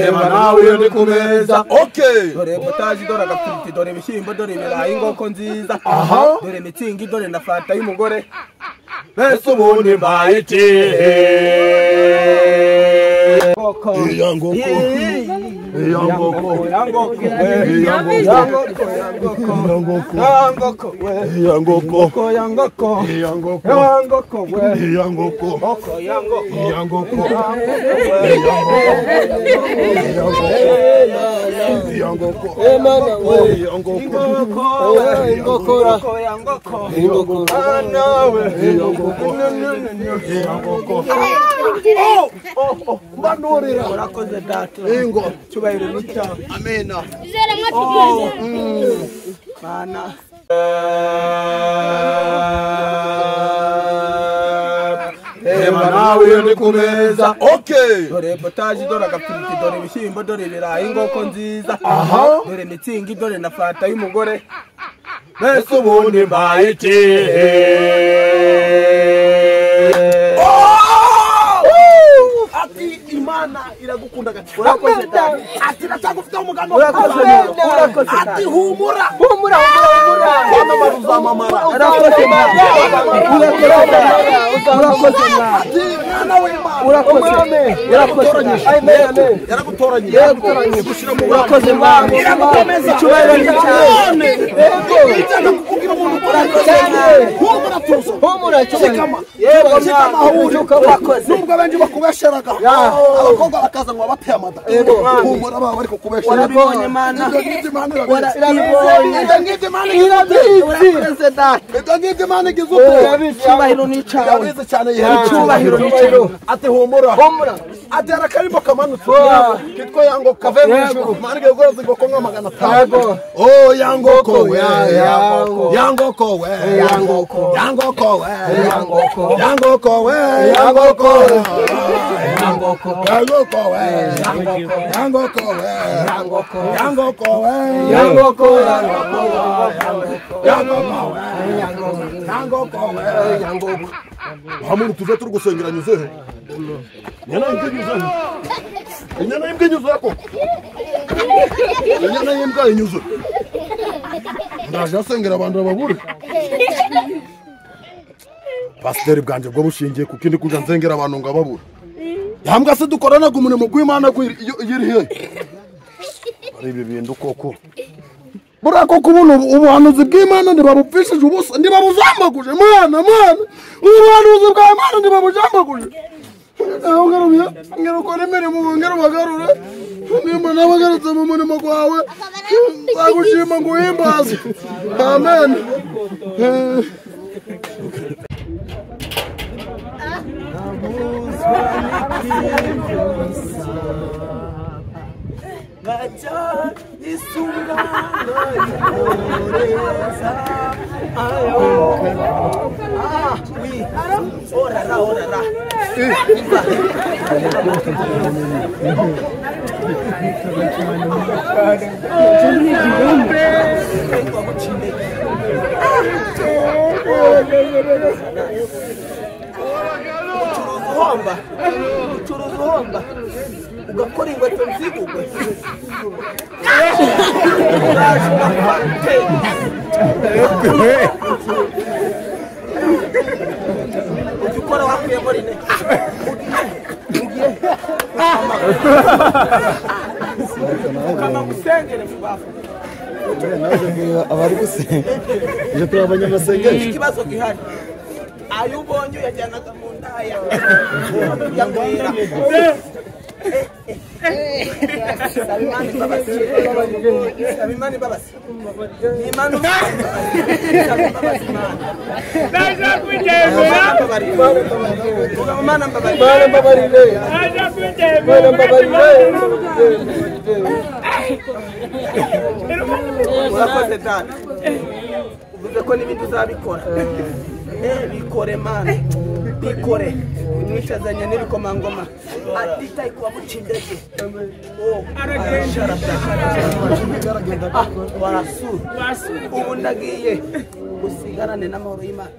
reba nawe ndi kumeza. Okay. Dore potaji, dore agafiriti, dore ibishyimbo, dore ibirayi, inkoko nziza. Dore mitsingi, dore na fanta y'umugore. Mbese ubundi mbaye iki? Ngoko. Iya ngoko. Iya ngoko. Iya ngoko. Iya ngoko. Iya ngoko. Iya ngoko. Iya ngoko. Iya ngoko. Iya ngoko. Iya ngoko. Iya ngoko. Iya ngoko. Emana we. Iya ngoko. Ingoko. Ingoko. Nawe. Iya ngoko. Iya ngoko. Mbanorera. Urakoze data. Ingo. Cyubahiro n'icya. Amena. Zera mwatumaze. Mana. Reba nawe ndi kumeza. Okay. Dore potaji, dore agafiriti, dore ibishyimbo, dore ibirayi, inkoko nziza. Dore mitsingi, dore na fanta y'umugore. Mbese ubundi mbaye iki? Ati Imana iragukundaga cyane. Urakoze data. Ati natagufite umugambi. Urakoze data. Ati humura. Humura. Bana baruzamamara. Urakoze data. Urakoze data. Ati mwana w'Imana. Urakoze. Amen. Yaragutoranyije. Gushira mu Urakoze Mana. iragukomeza. Icyubahiro n'icyawe. Itanga kukugira umuntu Urakoze. humura tuzo. Humura Shikama. Yego Shikama ahuri. Urakoze. Nubwo benshi bakubesheraga. Abakobwa bakazanwa bateye amata. Humura baba bari kukubeshera. Warabonye Mana. Urakoze data. Icyubahiro n'icyawe. Icyubahiro n'icyawe. Ati humura. Ati arakarimbo kamanutse. Kitwa yango kave mwishu. Marige gorozi ngoko nka 500. Oh yangoko we. Yangoko we. Yangoko we. Yangoko we. Yangoko we. Yangoko we. Yangoko we. Yangoko we. Yangoko we. Yangoko we. Hamuru tuve turi gusengera nyuze. Nyana imbwa nyuze. Nyana imbwa nyuze ko. Nyana imbwa nyuze. Ndaje asengera abantu babure. Pasiteri bwanje bwo bushingiye kuko indi kuja nsengera abantu ngababura. Yambwa se dukorana gumune gw'Imana yiri he. Ari ibi bintu koko. Burako kubona ubuhanuzi bw'Imana ndibabupfishije ubusa ndibabuzambaguje Mana ubuhanuzi bw'Imana ndibabujambaguje. Ngero kora imirimo ngero bagarura nimba nabagarutse mu murimo gwawe nzagushima ngo uhimbaze. Amen. Gacha isungana ikoreza ayo oui ora ucuruza ugakora ingweto nzigugwe ukora wakwiye muri ne kama gusengera mubafu abari gusenga je turabanya amasengero ikibazo gihari ayo ubonye yajyanaga mu ndaya yamwira Sabimani babasi Imana Naja kujemera Mana mbabari Naja kujemera Urakoze data uvuze ko n'ibindi uzabikora bikore Mana bikore mwishazanye n'ibikomangoma atitaye kuba mucindege aragenda warasu ubu ndagiye usigarane n'amahoro y'Imana